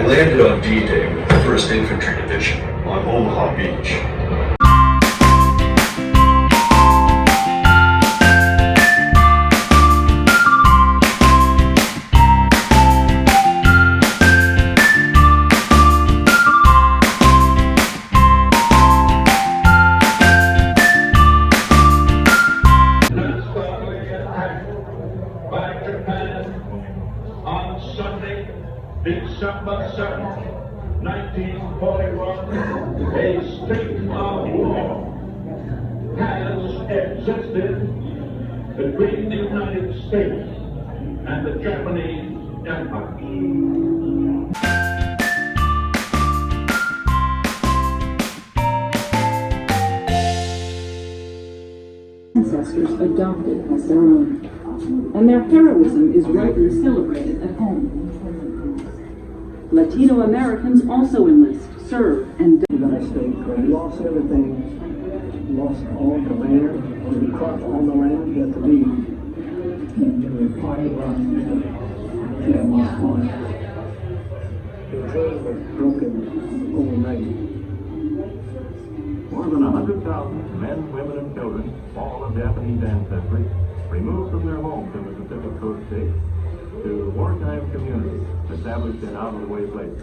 landed on D-Day with the 1st Infantry Division on Omaha Beach. December 7th, 1941, a state of war has existed between the United States and the Japanese Empire. Ancestors adopted as their own, and their heroism is rightly celebrated at home. Latino Americans also enlist, serve, and die. The United States, we lost everything, lost all the land, we crossed all the land, we had to leave. And we were part of the train was broken overnight. More than 100,000 men, women, and children, all of Japanese ancestry, removed from their homes in the Pacific Coast states to wartime communities established in out-of-the-way places.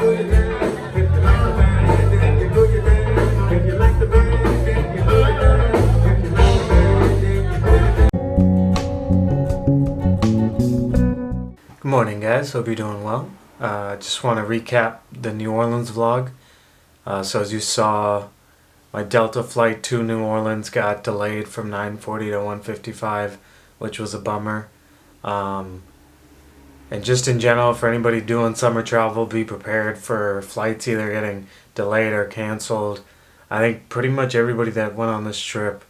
Good morning, guys. Hope you're doing well. Just want to recap the New Orleans vlog. So as you saw, my Delta flight to New Orleans got delayed from 9:40 to 1:55, which was a bummer. And just in general, for anybody doing summer travel, be prepared for flights either getting delayed or canceled. I think pretty much everybody that went on this trip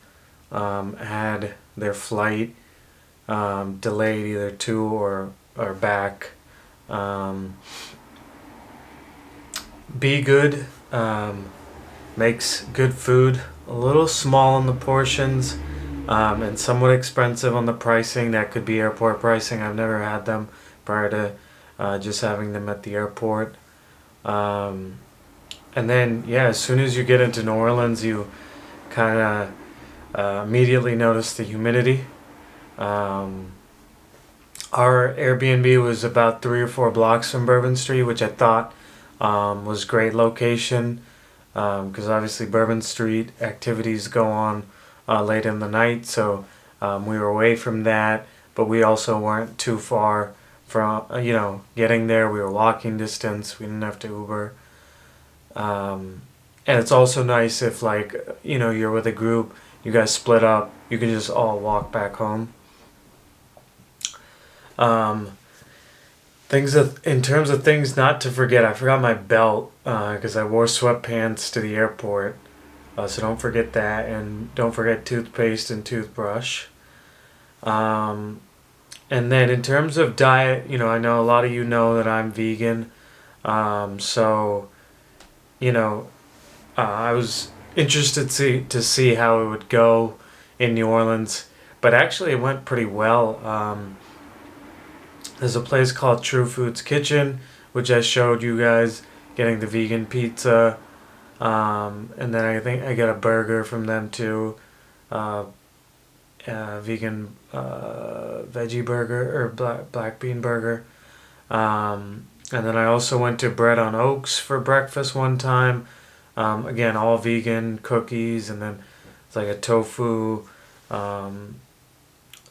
had their flight delayed either to or back. Be good. Makes good food. A little small on the portions and somewhat expensive on the pricing. That could be airport pricing. I've never had them prior to just having them at the airport. And then, yeah, as soon as you get into New Orleans, you kind of immediately notice the humidity. Our Airbnb was about 3 or 4 blocks from Bourbon Street, which I thought was great location because obviously Bourbon Street activities go on late in the night, so we were away from that, but we also weren't too far from, getting there. We were walking distance. We didn't have to Uber. And it's also nice if, you're with a group, you guys split up, you can just all walk back home. In terms of things not to forget, I forgot my belt because I wore sweatpants to the airport, so don't forget that, and don't forget toothpaste and toothbrush. And then in terms of diet, I know a lot of you know that I'm vegan, so I was interested to see how it would go in New Orleans, but actually it went pretty well. There's a place called True Foods Kitchen, which I showed you guys, getting the vegan pizza. And then I think I got a burger from them too. Vegan veggie burger, or black bean burger. And then I also went to Bread on Oaks for breakfast one time. Again, all vegan cookies, and then it's like a tofu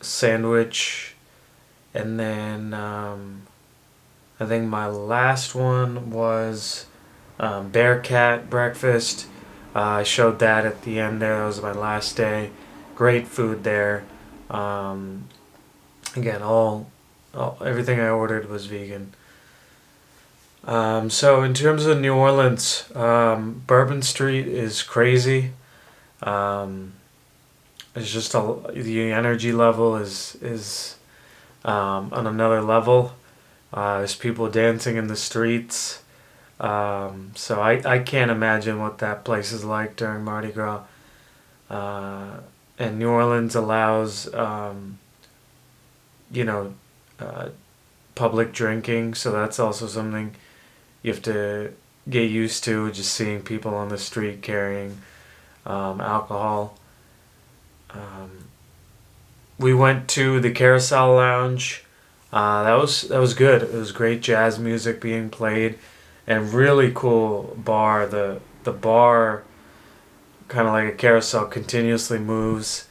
sandwich. And then I think my last one was Bearcat breakfast. I showed that at the end there. That was my last day. Great food there. Again, everything I ordered was vegan. So in terms of New Orleans, Bourbon Street is crazy. It's just the energy level is on another level. There's people dancing in the streets. So I can't imagine what that place is like during Mardi Gras. And New Orleans allows, public drinking, so that's also something you have to get used to, just seeing people on the street carrying alcohol. We went to the Carousel Lounge. That was good. It was great jazz music being played, and really cool bar. The bar, kind of like a carousel, continuously moves,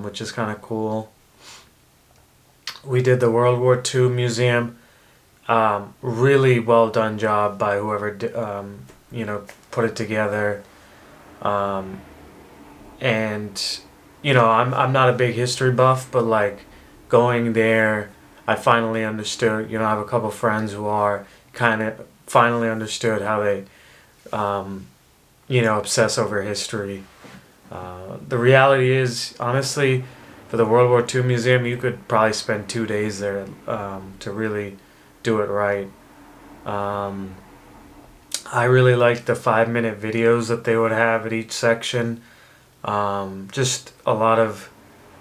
which is kind of cool. We did the World War II Museum. Really well done job by whoever put it together. And I'm not a big history buff, but going there, I finally understood. I have a couple friends who are kind of finally understood how they, obsess over history. The reality is, honestly, for the World War II Museum, you could probably spend 2 days there to really do it right. I really liked the 5-minute videos that they would have at each section. Just a lot of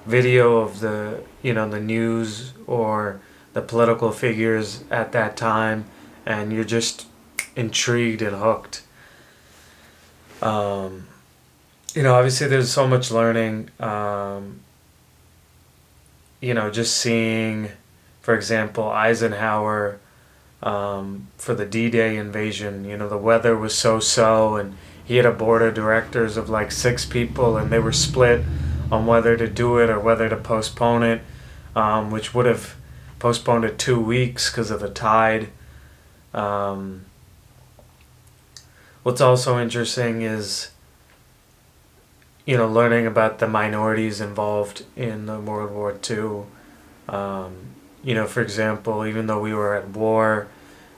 video of the news or the political figures at that time, and you're just intrigued and hooked. Obviously there's so much learning. Just seeing, for example, Eisenhower for the D-Day invasion. You know, the weather was so-so, and he had a board of directors of like 6 people, and they were split on whether to do it or whether to postpone it, which would have postponed it 2 weeks because of the tide. What's also interesting is, you know, learning about the minorities involved in the World War II. You know, for example, even though we were at war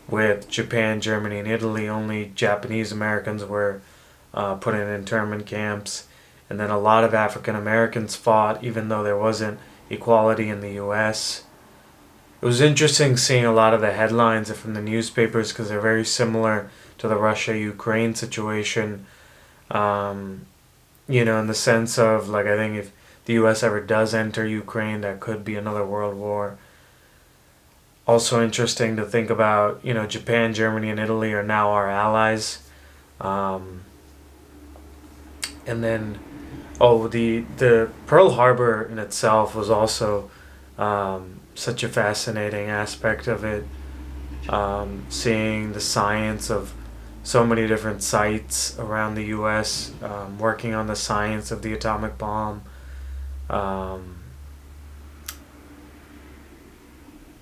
with Japan, Germany, and Italy, only Japanese Americans were put in internment camps. And then a lot of African Americans fought, even though there wasn't equality in the U.S. It was interesting seeing a lot of the headlines from the newspapers because they're very similar to the Russia-Ukraine situation. You know, in the sense of, like, I think if the U.S. ever does enter Ukraine, that could be another world war. Also interesting to think about, you know, Japan, Germany, and Italy are now our allies. And then, the Pearl Harbor in itself was also such a fascinating aspect of it. Seeing the science of so many different sites around the U.S., working on the science of the atomic bomb.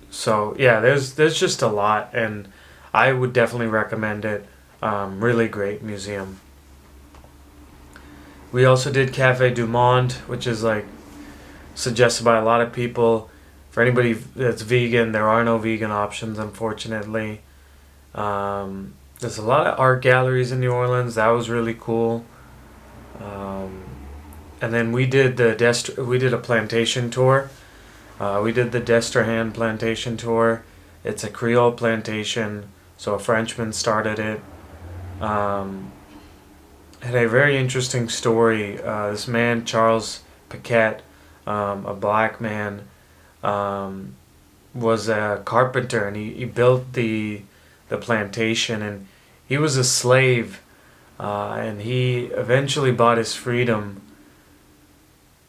So yeah, there's just a lot, and I would definitely recommend it. Really great museum. We also did Cafe du Monde, which is like suggested by a lot of people. For anybody that's vegan, there are no vegan options, unfortunately. There's a lot of art galleries in New Orleans. That was really cool. And then we did a plantation tour. We did the Destrehan Plantation tour. It's a Creole plantation, so a Frenchman started it. Had a very interesting story. This man, Charles Paquette, a black man, was a carpenter, and he built the plantation, and he was a slave, and he eventually bought his freedom.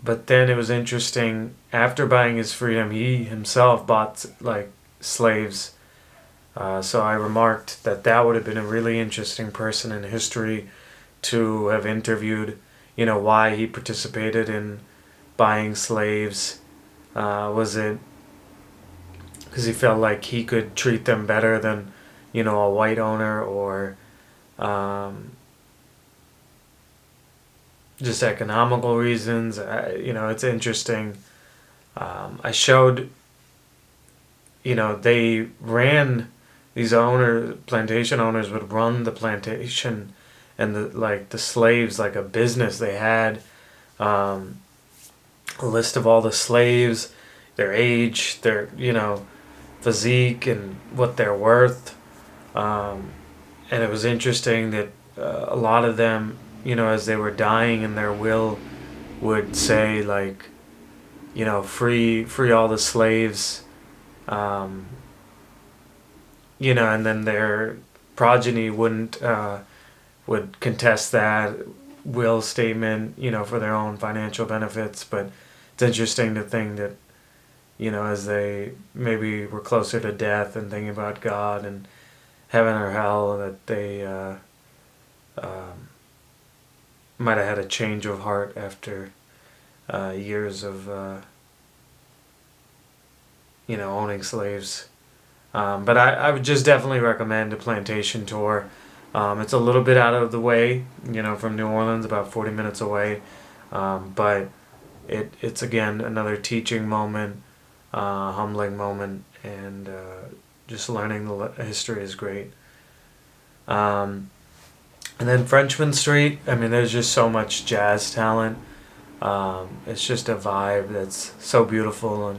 But then it was interesting, after buying his freedom, he himself bought like slaves. So I remarked that would have been a really interesting person in history to have interviewed, you know, why he participated in buying slaves. Was it because he felt like he could treat them better than, you know, a white owner, or just economical reasons? You know, it's interesting. I showed, you know, they ran, these plantation owners would run the plantation and the slaves like a business. They had a list of all the slaves, their age, their, you know, physique, and what they're worth. And it was interesting that a lot of them, you know, as they were dying in their will, would say, like, you know, free all the slaves, you know, and then their progeny would contest that will statement, you know, for their own financial benefits. But it's interesting to think that, you know, as they maybe were closer to death and thinking about God and heaven or hell, that they might have had a change of heart after years of, you know, owning slaves. But I would just definitely recommend a plantation tour. It's a little bit out of the way, you know, from New Orleans, about 40 minutes away. But it's again another teaching moment, humbling moment, and just learning the history is great. And then Frenchman Street, I mean, there's just so much jazz talent. It's just a vibe that's so beautiful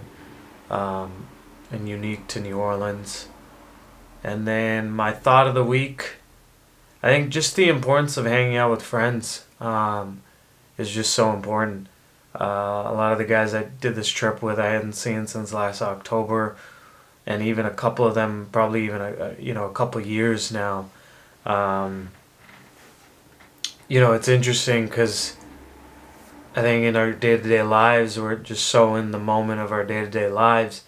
and unique to New Orleans. And then my thought of the week, I think just the importance of hanging out with friends is just so important. A lot of the guys I did this trip with, I hadn't seen since last October, and even a couple of them probably even a couple years now. You know, it's interesting because I think in our day-to-day lives, we're just so in the moment of our day-to-day lives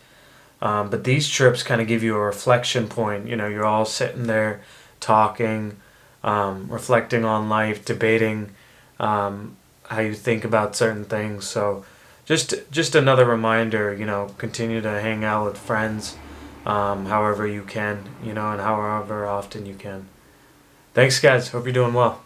But these trips kind of give you a reflection point. You're all sitting there talking, reflecting on life, debating how you think about certain things. So just another reminder, continue to hang out with friends however you can, and however often you can. Thanks, guys. Hope you're doing well.